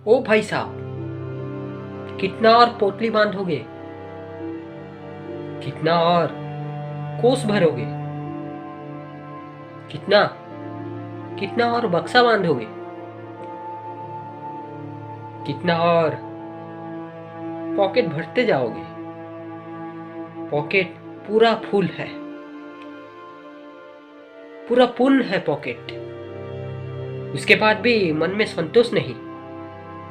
ओ भाई साहब, कितना और पोटली बांधोगे? कितना और कोस भरोगे? कितना कितना और बक्सा बांधोगे? कितना और पॉकेट भरते जाओगे? पॉकेट पूरा फुल है, पूरा पूर्ण है पॉकेट। उसके बाद भी मन में संतोष नहीं,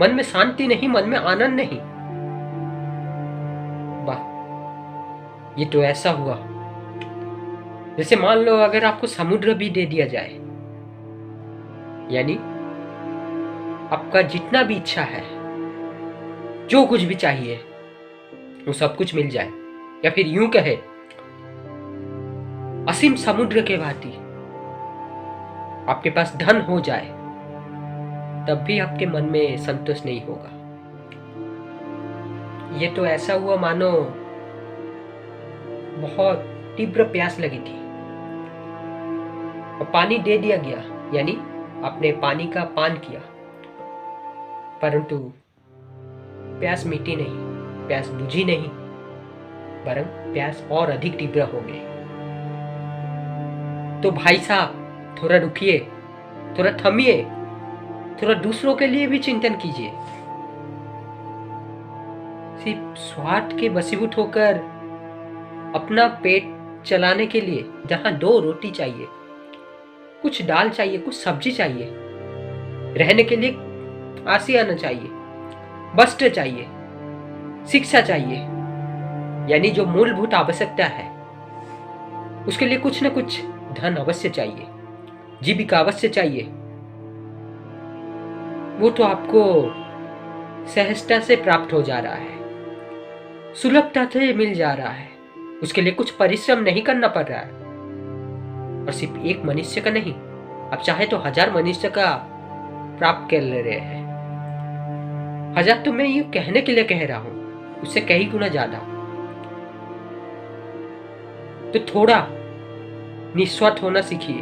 मन में शांति नहीं, मन में आनंद नहीं। वाह, ये तो ऐसा हुआ जैसे मान लो अगर आपको समुद्र भी दे दिया जाए, यानी आपका जितना भी इच्छा है, जो कुछ भी चाहिए वो सब कुछ मिल जाए, या फिर यूं कहे असीम समुद्र के भांति आपके पास धन हो जाए, तब भी आपके मन में संतोष नहीं होगा। ये तो ऐसा हुआ मानो बहुत तीव्र प्यास लगी थी और पानी दे दिया गया, यानी आपने पानी का पान किया, परंतु प्यास मिटी नहीं, प्यास बुझी नहीं, वरन प्यास और अधिक तीव्र हो गई। तो भाई साहब, थोड़ा रुकिए, थोड़ा थमिए, थोड़ा दूसरों के लिए भी चिंतन कीजिए। सिर्फ स्वार्थ के वशीभूत होकर अपना पेट चलाने के लिए जहां 2 रोटी चाहिए, कुछ दाल चाहिए, कुछ सब्जी चाहिए, रहने के लिए आशियाना चाहिए, वस्त्र चाहिए, शिक्षा चाहिए, यानी जो मूलभूत आवश्यकता है, उसके लिए कुछ न कुछ धन अवश्य चाहिए, जीविका अवश्य चाहिए। वो तो आपको सहजता से प्राप्त हो जा रहा है, सुलभता से मिल जा रहा है, उसके लिए कुछ परिश्रम नहीं करना पड़ रहा है। और सिर्फ एक मनुष्य का नहीं, आप चाहे तो 1000 मनुष्य का प्राप्त कर ले रहे हैं। 1000 तो मैं ये कहने के लिए कह रहा हूं, उससे कई गुना ज्यादा। तो थोड़ा निस्वार्थ होना सीखिए,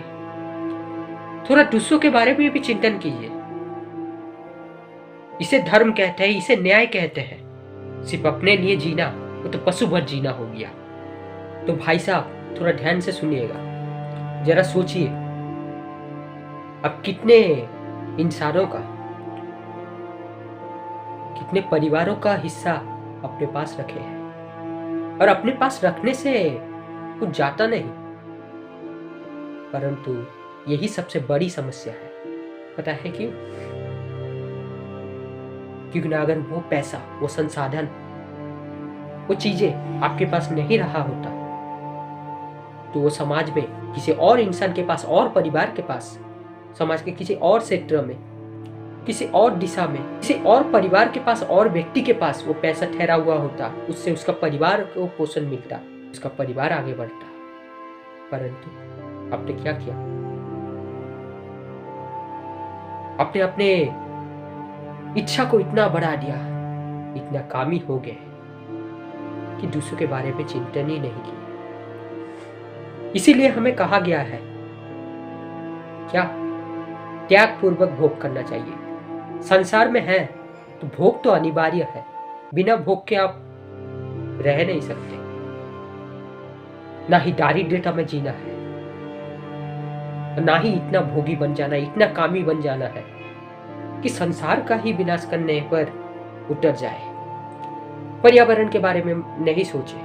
थोड़ा दूसरों के बारे में भी चिंतन कीजिए। इसे धर्म कहते हैं, इसे न्याय कहते हैं। सिर्फ अपने लिए जीना वो तो पशु भर जीना हो गया। तो भाई साहब, थोड़ा ध्यान से सुनिएगा, जरा सोचिए, अब कितने इंसानों का, कितने परिवारों का हिस्सा अपने पास रखे हैं, और अपने पास रखने से कुछ जाता नहीं, परंतु यही सबसे बड़ी समस्या है। पता है क्यों? क्योंकि अगर वो पैसा, वो संसाधन, वो चीजें आपके पास नहीं रहा होता, तो वो समाज में किसी और इंसान के पास, और परिवार के पास, समाज के किसी और क्षेत्र में, किसी और दिशा में, किसी और परिवार के पास, और व्यक्ति के पास वो पैसा ठहरा हुआ होता, उससे उसका परिवार को पोषण मिलता, उसका परिवार आगे बढ़ता। परंतु आपने क्या किया? आपने अपने इच्छा को इतना बढ़ा दिया, इतना कामी हो गए कि दूसरों के बारे में चिंतन ही नहीं की। इसीलिए हमें कहा गया है क्या? त्याग पूर्वक भोग करना चाहिए। संसार में है तो भोग तो अनिवार्य है, बिना भोग के आप रह नहीं सकते। ना ही दारिद्र्यता में जीना है, ना ही इतना भोगी बन जाना, इतना कामी बन जाना है कि संसार का ही विनाश करने पर उतर जाए। पर्यावरण के बारे में नहीं सोचे,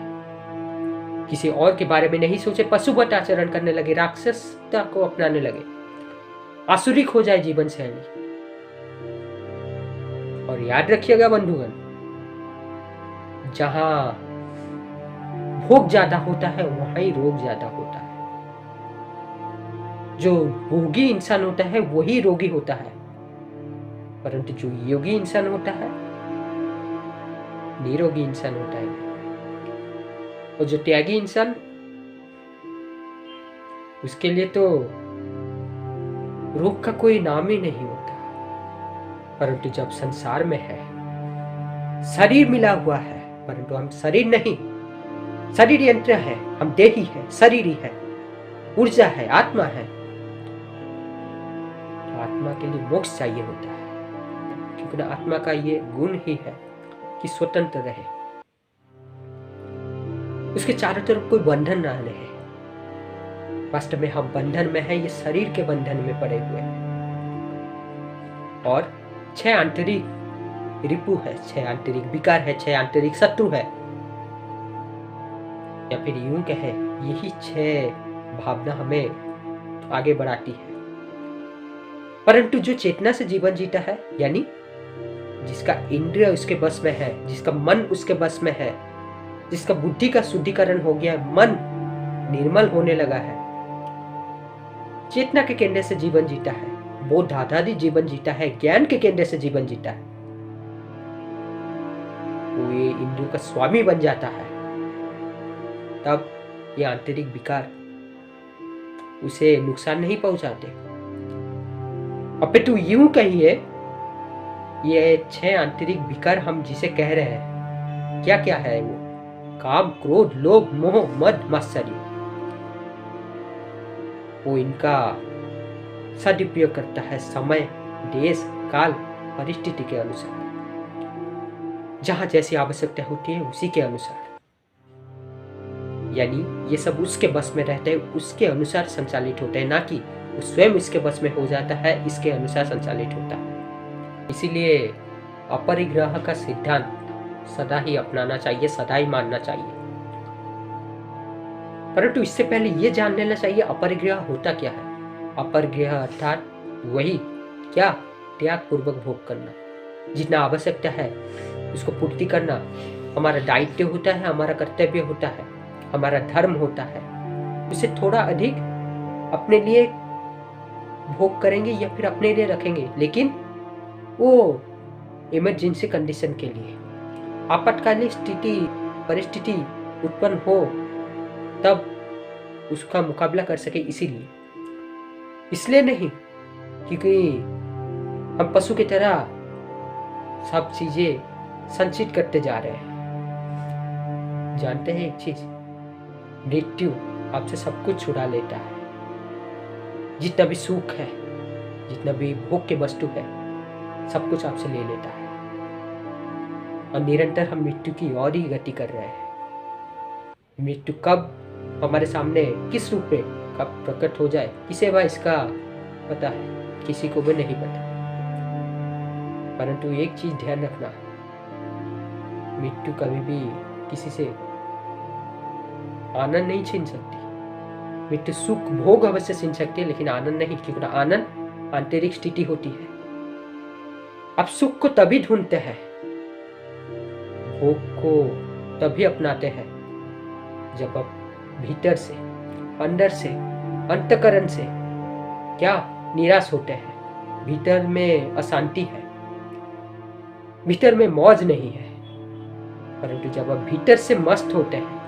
किसी और के बारे में नहीं सोचे, पशुवत आचरण करने लगे, राक्षसता को अपनाने लगे, आसुरिक हो जाए जीवन शैली। और याद रखिएगा बंधुगण, जहां भोग ज्यादा होता है वहां ही रोग ज्यादा होता है। जो भोगी इंसान होता है वही रोगी होता है, परंतु जो योगी इंसान होता है, निरोगी इंसान होता है। और जो त्यागी इंसान, उसके लिए तो रोग का कोई नाम ही नहीं होता। परंतु जब संसार में है, शरीर मिला हुआ है, परंतु हम शरीर नहीं, शरीर यंत्र है, हम देही है, शरीर ही है, ऊर्जा है, आत्मा है। तो आत्मा के लिए मोक्ष चाहिए होता है, क्योंकि क्योंकि आत्मा का ये गुण ही है कि स्वतंत्र रहे, उसके चारों तरफ कोई बंधन ना रहे। वास्तव में हम बंधन में है, ये शरीर के बंधन में पड़े हुए हैं। और 6 आंतरिक रिपु है, 6 आंतरिक विकार है, 6 आंतरिक शत्रु है, या फिर यूं कहे यही 6 भावना हमें आगे बढ़ाती है। परंतु जो चेतना से जीवन जीता है, यानी जिसका इंद्रिय उसके बस में है, जिसका मन उसके बस में है, जिसका बुद्धि का शुद्धिकरण हो गया, मन निर्मल होने लगा है, चेतना के केंद्र से जीवन जीता है, बोध आधारित जीवन जीता है, ज्ञान के केंद्र से जीवन जीता है, वो ये इंद्रियों का स्वामी बन जाता है। तब ये आंतरिक विकार उसे नुकसान नहीं पहुंचाते। अपितु यूं कहिए, ये 6 आंतरिक विकार हम जिसे कह रहे हैं, क्या क्या है वो? काम, क्रोध, लोभ, मोह, मद, मात्सर्य। वो इनका सदुपयोग करता है समय, देश, काल, परिस्थिति के अनुसार, जहां जैसी आवश्यकता होती है उसी के अनुसार। यानी ये सब उसके बस में रहते हैं, उसके अनुसार संचालित होते हैं, ना कि वो स्वयं इसके बस में हो जाता है, इसके अनुसार संचालित होता है। इसीलिए अपरिग्रह का सिद्धांत सदा ही अपनाना चाहिए, सदा ही मानना चाहिए। परंतु इससे पहले ये जान लेना चाहिए अपरिग्रह होता क्या है। अपरिग्रह अर्थात वही क्या, त्याग पूर्वक भोग करना, जितना आवश्यकता है उसको पूर्ति करना हमारा दायित्व होता है, हमारा कर्तव्य होता है, हमारा धर्म होता है। उसे थोड़ा अधिक अपने लिए भोग करेंगे या फिर अपने लिए रखेंगे, लेकिन वो इमरजेंसी कंडीशन के लिए, आपातकालीन स्थिति परिस्थिति उत्पन्न हो तब उसका मुकाबला कर सके। इसीलिए, इसलिए नहीं क्योंकि हम पशु की तरह सब चीजें संचित करते जा रहे हैं। जानते हैं एक चीज, मृत्यु आपसे सब कुछ छुड़ा लेता है। जितना भी सुख है, जितना भी भोग के वस्तु है, सब कुछ आपसे ले लेता है। और निरंतर हम मृत्यु की ओर ही गति कर रहे हैं। मृत्यु कब हमारे सामने किस रूप में कब प्रकट हो जाए, किसे वह इसका पता है? किसी को भी नहीं पता। परंतु एक चीज ध्यान रखना, मृत्यु कभी भी किसी से आनंद नहीं छीन सकती। मृत्यु सुख भोग अवश्य छीन सकती है, लेकिन आनंद नहीं, क्योंकि आनंद आंतरिक स्थिति होती है। आप सुख को तभी ढूंढते हैं, भोग को तभी अपनाते हैं, जब आप भीतर से, अंदर से, अंतःकरण से क्या निराश होते हैं। भीतर में अशांति है, भीतर में मौज नहीं है। परंतु जब आप भीतर से मस्त होते हैं,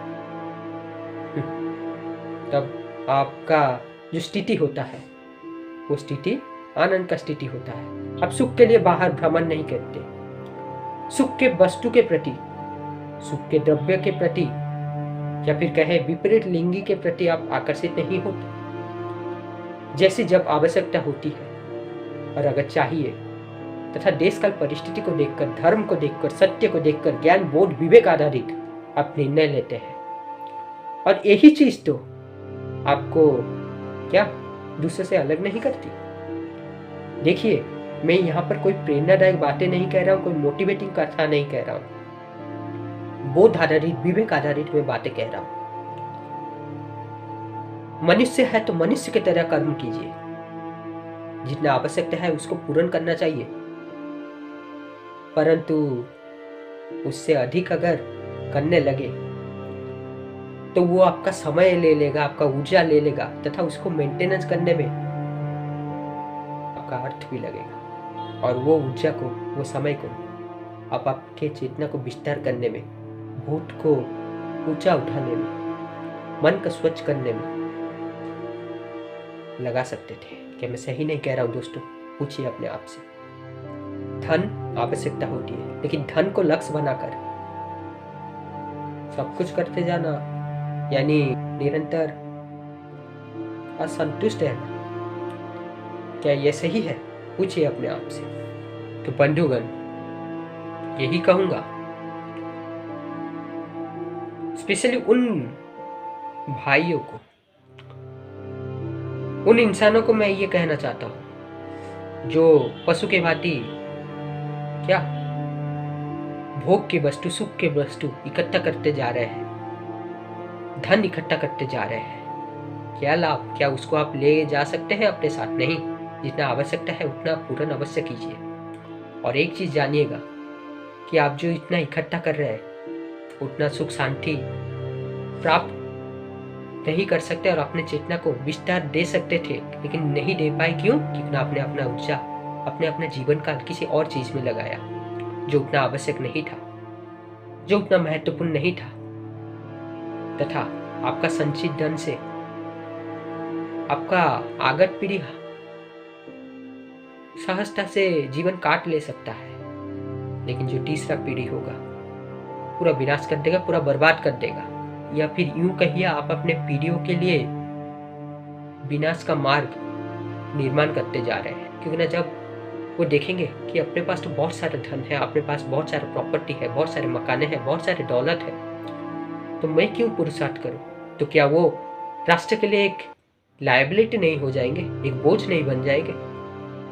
तब आपका जो स्थिति होता है वो स्थिति आनंद का स्थिति होता है। आप सुख के लिए बाहर भ्रमण नहीं करते, सुख के वस्तु के प्रति, सुख के द्रव्य के प्रति, या फिर कहे विपरीत लिंगी के प्रति आप आकर्षित नहीं होते। जैसे जब आवश्यकता होती है और अगर चाहिए तथा देश काल परिस्थिति को देखकर, धर्म को देखकर, सत्य को देखकर, ज्ञान बोध विवेक आधारित आप निर्णय लेते हैं। और यही चीज तो आपको क्या दूसरे से अलग नहीं करती। देखिए, मैं यहाँ पर कोई प्रेरणादायक बातें नहीं कह रहा हूँ, कोई मोटिवेटिंग कथा नहीं कह रहा हूँ, बोध आधारित विवेक आधारित मैं बातें कह रहा हूँ। मनुष्य है तो मनुष्य की तरह कर्म कीजिए, जितना आवश्यकता है उसको पूर्ण करना चाहिए। परंतु उससे अधिक अगर करने लगे तो वो आपका समय ले लेगा, आपका ऊर्जा ले लेगा, तथा उसको मेंटेनेंस करने में आपका अर्थ भी लगेगा। और वो ऊर्जा को, वो समय को आप आपके चेतना को विस्तार करने में, भूत को ऊंचा उठाने में, मन को स्वच्छ करने में लगा सकते थे। क्या मैं सही नहीं कह रहा हूँ दोस्तों? पूछिए अपने आप से। धन आवश्यकता होती है, लेकिन धन को लक्ष्य बनाकर सब कुछ करते जाना, यानी निरंतर असंतुष्ट रहना, क्या यह सही है? पूछिए अपने आप से। तो बंधुगण, यही कहूंगा स्पेशली उन भाइयों को, उन इंसानों को मैं ये कहना चाहता हूं जो पशु के भांति क्या भोग की वस्तु, सुख के वस्तु इकट्ठा करते जा रहे हैं, धन इकट्ठा करते जा रहे हैं। क्या लाभ? क्या उसको आप ले जा सकते हैं अपने साथ? नहीं। जितना आवश्यकता है उतना पूर्ण अवश्य कीजिए। और एक चीज जानिएगा कि आप जो इतना इकट्ठा कर रहे हैं उतना सुख शांति प्राप्त नहीं कर सकते और अपने चेतना को विस्तार दे सकते थे, लेकिन नहीं दे पाए। क्यों? क्योंकि आपने अपना ऊर्जा अपने जीवन काल किसी और चीज में लगाया जो उतना आवश्यक नहीं था, जो उतना महत्वपूर्ण नहीं था, तथा आपका संचित धन से आपका आगत पीढ़ी सहजता से जीवन काट ले सकता है, लेकिन जो तीसरा पीढ़ी होगा पूरा विनाश कर देगा, पूरा बर्बाद कर देगा। या फिर यूं कहिए, आप अपने पीढ़ियों के लिए विनाश का मार्ग निर्माण करते जा रहे हैं। क्योंकि ना जब वो देखेंगे कि अपने पास तो बहुत सारा धन है, अपने पास बहुत सारा प्रॉपर्टी है, बहुत सारे मकाने हैं, बहुत सारे दौलत है, तो मैं क्यों पुरुषार्थ करूं? तो क्या वो राष्ट्र के लिए एक लायबिलिटी नहीं हो जाएंगे, एक बोझ नहीं बन जाएंगे?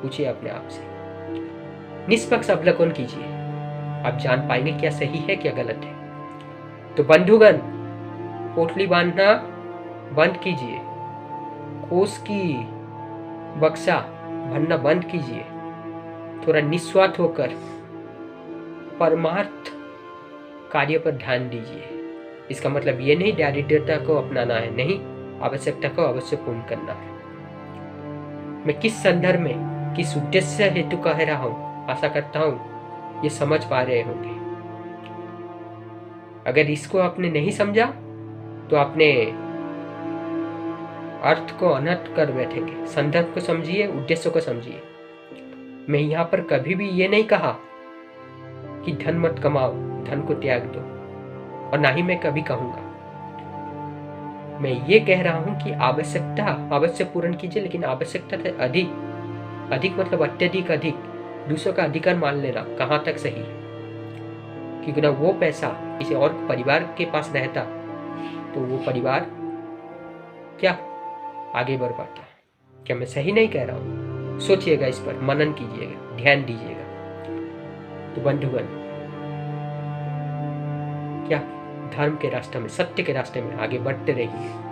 पूछिए अपने आप से, निष्पक्ष अवलोकन कीजिए, आप जान पाएंगे क्या सही है क्या गलत है। तो बंधुगण, पोटली बांधना बंद कीजिए, कोष की बक्सा भरना बंद कीजिए, थोड़ा निस्वार्थ होकर परमार्थ कार्य पर ध्यान दीजिए। इसका मतलब ये नहीं दारिद्रता को अपनाना है, नहीं, आवश्यकता को अवश्य पूर्ण करना है। मैं किस संदर्भ में, किस उद्देश्य हेतु कह रहा हूं, आशा करता हूं ये समझ पा रहे होंगे। अगर इसको आपने नहीं समझा तो आपने अर्थ को अनर्थ कर बैठेंगे। संदर्भ को समझिए, उद्देश्य को समझिए। मैं यहाँ पर कभी भी ये नहीं कहा कि धन मत कमाओ, धन को त्याग दो, और ना ही मैं कभी कहूंगा। मैं ये कह रहा हूं कि आवश्यकता अवश्य पूर्ण कीजिए, लेकिन आवश्यकता से अधिक मतलब अत्यधिक अधिक दूसरों का अधिकार मान लेना कहाँ तक सही है? क्योंकि ना वो पैसा किसी और परिवार के पास रहता तो वो परिवार क्या आगे बढ़ पाता। क्या मैं सही नहीं कह रहा हूं? सोचिएगा, इस पर मनन कीजिएगा, ध्यान दीजिएगा। तो बंधुगण, क्या धर्म के रास्ते में, सत्य के रास्ते में आगे बढ़ते रहिए।